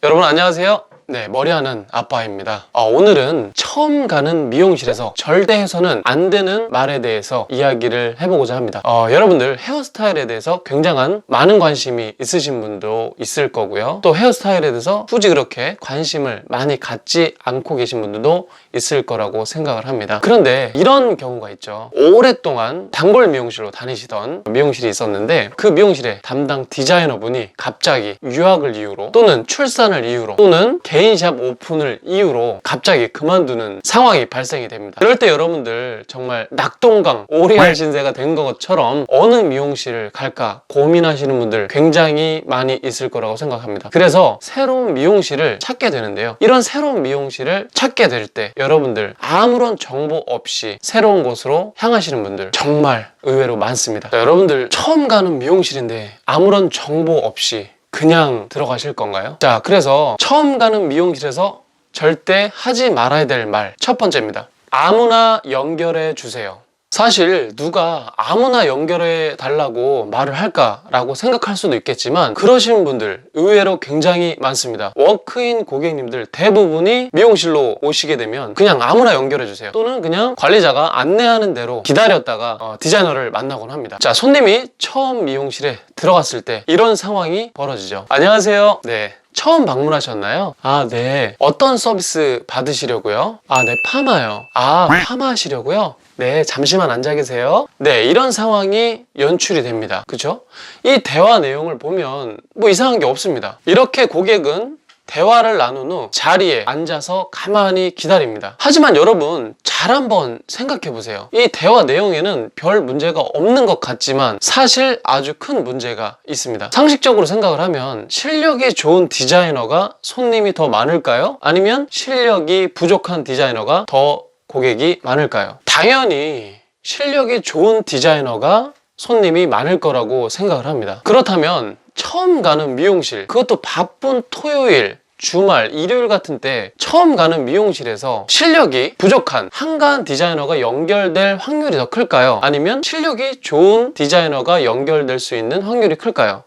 여러분 안녕하세요. 네, 머리하는 아빠입니다. 오늘은 처음 가는 미용실에서 절대 해서는 안 되는 말에 대해서 이야기를 해보고자 합니다. 여러분들 헤어스타일에 대해서 굉장한 많은 관심이 있으신 분도 있을 거고요. 또 헤어스타일에 대해서 굳이 그렇게 관심을 많이 갖지 않고 계신 분들도 있을 거라고 생각을 합니다. 그런데 이런 경우가 있죠. 오랫동안 단골 미용실로 다니시던 미용실이 있었는데 그 미용실의 담당 디자이너분이 갑자기 유학을 이유로 또는 출산을 이유로 또는 개인샵 오픈을 이유로 갑자기 그만두는 상황이 발생이 됩니다. 이럴 때 여러분들 정말 낙동강 오리알 신세가 된 것처럼 어느 미용실을 갈까 고민하시는 분들 굉장히 많이 있을 거라고 생각합니다. 그래서 새로운 미용실을 찾게 되는데요. 이런 새로운 미용실을 찾게 될 때 여러분들 아무런 정보 없이 새로운 곳으로 향하시는 분들 정말 의외로 많습니다. 여러분들 처음 가는 미용실인데 아무런 정보 없이 그냥 들어가실 건가요? 자, 그래서 처음 가는 미용실에서 절대 하지 말아야 될 말 첫 번째입니다. 아무나 연결해 주세요. 사실 누가 아무나 연결해 달라고 말을 할까라고 생각할 수도 있겠지만 그러시는 분들 의외로 굉장히 많습니다. 워크인 고객님들 대부분이 미용실로 오시게 되면 그냥 아무나 연결해 주세요. 또는 그냥 관리자가 안내하는 대로 기다렸다가 디자이너를 만나곤 합니다. 자, 손님이 처음 미용실에 들어갔을 때 이런 상황이 벌어지죠. 안녕하세요. 네. 처음 방문하셨나요? 아, 네. 어떤 서비스 받으시려고요? 아, 네. 파마요. 아, 파마 하시려고요? 네, 잠시만 앉아 계세요. 네, 이런 상황이 연출이 됩니다. 그죠? 이 대화 내용을 보면 뭐 이상한 게 없습니다. 이렇게 고객은 대화를 나눈 후 자리에 앉아서 가만히 기다립니다. 하지만 여러분 잘 한번 생각해 보세요. 이 대화 내용에는 별 문제가 없는 것 같지만 사실 아주 큰 문제가 있습니다. 상식적으로 생각을 하면 실력이 좋은 디자이너가 손님이 더 많을까요? 아니면 실력이 부족한 디자이너가 더 고객이 많을까요? 당연히 실력이 좋은 디자이너가 손님이 많을 거라고 생각을 합니다. 그렇다면 처음 가는 미용실, 그것도 바쁜 토요일, 주말, 일요일 같은 때 처음 가는 미용실에서 실력이 부족한 한가한 디자이너가 연결될 확률이 더 클까요? 아니면 실력이 좋은 디자이너가 연결될 수 있는 확률이 클까요?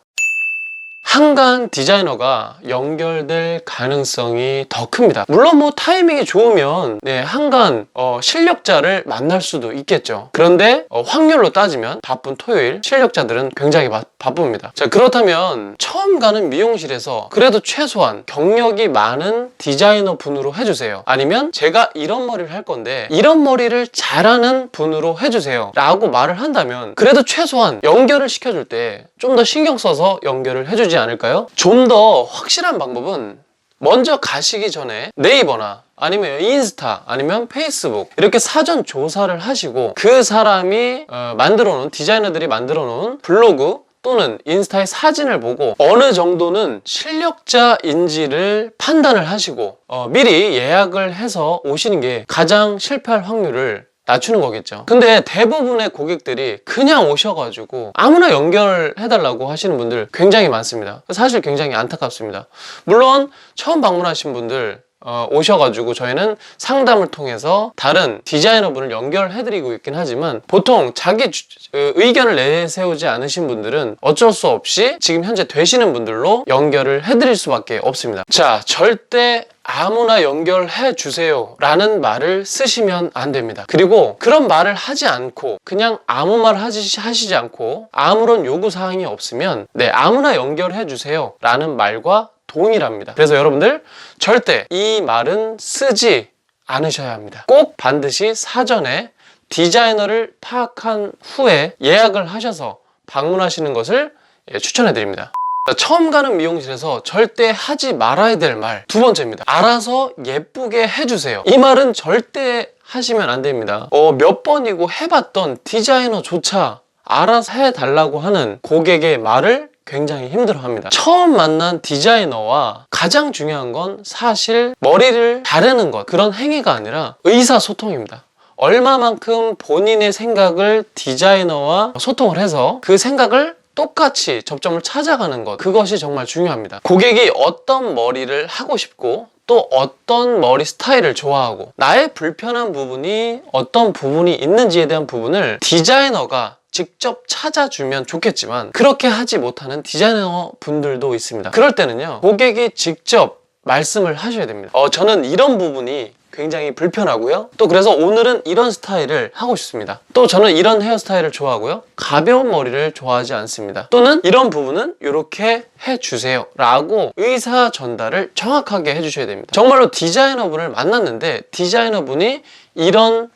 한가한 디자이너가 연결될 가능성이 더 큽니다. 물론 뭐 타이밍이 좋으면 한가한 실력자를 만날 수도 있겠죠. 그런데 확률로 따지면 바쁜 토요일 실력자들은 굉장히 바쁩니다. 자, 그렇다면 처음 가는 미용실에서 그래도 최소한 경력이 많은 디자이너 분으로 해주세요. 아니면 제가 이런 머리를 할 건데 이런 머리를 잘하는 분으로 해주세요 라고 말을 한다면 그래도 최소한 연결을 시켜줄 때 좀 더 신경 써서 연결을 해주지 않을까요? 좀 더 확실한 방법은 먼저 가시기 전에 네이버나 아니면 인스타 아니면 페이스북 이렇게 사전 조사를 하시고 그 사람이 만들어 놓은 디자이너들이 만들어 놓은 블로그 또는 인스타의 사진을 보고 어느 정도는 실력자인지를 판단을 하시고 미리 예약을 해서 오시는 게 가장 실패할 확률을 낮추는 거겠죠. 근데 대부분의 고객들이 그냥 오셔가지고 아무나 연결해달라고 하시는 분들 굉장히 많습니다. 사실 굉장히 안타깝습니다. 물론 처음 방문하신 분들 오셔가지고 저희는 상담을 통해서 다른 디자이너분을 연결해드리고 있긴 하지만 보통 자기 의견을 내세우지 않으신 분들은 어쩔 수 없이 지금 현재 되시는 분들로 연결을 해드릴 수밖에 없습니다. 자, 절대 아무나 연결해 주세요 라는 말을 쓰시면 안 됩니다. 그리고 그런 말을 하지 않고 그냥 아무 말 하시지 않고 아무런 요구사항이 없으면 아무나 연결해 주세요 라는 말과 동일합니다. 그래서 여러분들 절대 이 말은 쓰지 않으셔야 합니다. 꼭 반드시 사전에 디자이너를 파악한 후에 예약을 하셔서 방문하시는 것을 추천해 드립니다. 처음 가는 미용실에서 절대 하지 말아야 될 말 두 번째입니다. 알아서 예쁘게 해주세요. 이 말은 절대 하시면 안 됩니다. 몇 번이고 해봤던 디자이너조차 알아서 해달라고 하는 고객의 말을 굉장히 힘들어합니다. 처음 만난 디자이너와 가장 중요한 건 사실 머리를 자르는 것, 그런 행위가 아니라 의사소통입니다. 얼마만큼 본인의 생각을 디자이너와 소통을 해서 그 생각을 똑같이 접점을 찾아가는 것, 그것이 정말 중요합니다. 고객이 어떤 머리를 하고 싶고 또 어떤 머리 스타일을 좋아하고 나의 불편한 부분이 어떤 부분이 있는지에 대한 부분을 디자이너가 직접 찾아주면 좋겠지만 그렇게 하지 못하는 디자이너 분들도 있습니다. 그럴 때는요, 고객이 직접 말씀을 하셔야 됩니다. 저는 이런 부분이 굉장히 불편하고요. 또 그래서 오늘은 이런 스타일을 하고 싶습니다. 또 저는 이런 헤어스타일을 좋아하고요. 가벼운 머리를 좋아하지 않습니다. 또는 이런 부분은 이렇게 해주세요 라고 의사 전달을 정확하게 해주셔야 됩니다. 정말로 디자이너분을 만났는데 디자이너분이 이런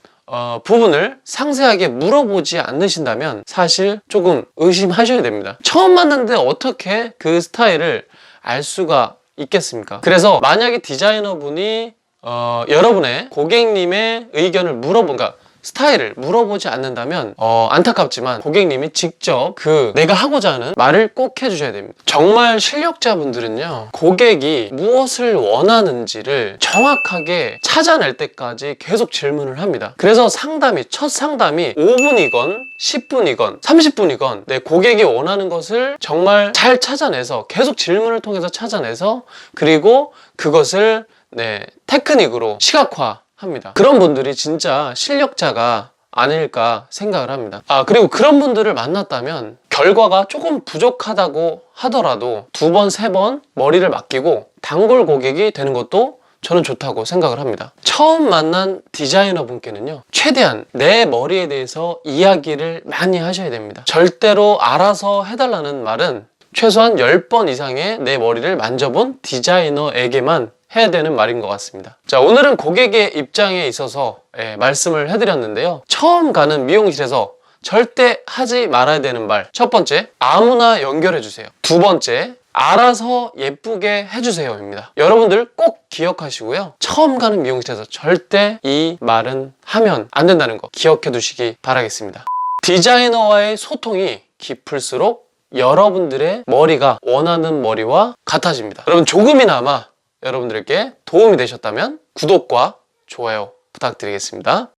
부분을 상세하게 물어보지 않으신다면 사실 조금 의심하셔야 됩니다. 처음 만났는데 어떻게 그 스타일을 알 수가 있겠습니까? 그래서 만약에 디자이너분이 여러분의 고객님의 의견을 그러니까 스타일을 물어보지 않는다면 안타깝지만 고객님이 직접 내가 하고자 하는 말을 꼭 해주셔야 됩니다. 정말 실력자분들은요, 고객이 무엇을 원하는지를 정확하게 찾아낼 때까지 계속 질문을 합니다. 그래서 첫 상담이 5분이건 10분이건 30분이건 내 고객이 원하는 것을 정말 잘 찾아내서 계속 질문을 통해서 찾아내서 그리고 그것을 테크닉으로 시각화합니다. 그런 분들이 진짜 실력자가 아닐까 생각을 합니다. 그리고 그런 분들을 만났다면 결과가 조금 부족하다고 하더라도 2번, 3번 머리를 맡기고 단골 고객이 되는 것도 저는 좋다고 생각을 합니다. 처음 만난 디자이너 분께는요, 최대한 내 머리에 대해서 이야기를 많이 하셔야 됩니다. 절대로 알아서 해달라는 말은 최소한 10번 이상의 내 머리를 만져본 디자이너에게만 해야 되는 말인 것 같습니다. 자, 오늘은 고객의 입장에 있어서 말씀을 해드렸는데요. 처음 가는 미용실에서 절대 하지 말아야 되는 말. 첫 번째, 아무나 연결해주세요. 두 번째, 알아서 예쁘게 해주세요입니다. 여러분들 꼭 기억하시고요. 처음 가는 미용실에서 절대 이 말은 하면 안 된다는 거 기억해 두시기 바라겠습니다. 디자이너와의 소통이 깊을수록 여러분들의 머리가 원하는 머리와 같아집니다. 여러분, 조금이나마 여러분들께 도움이 되셨다면 구독과 좋아요 부탁드리겠습니다.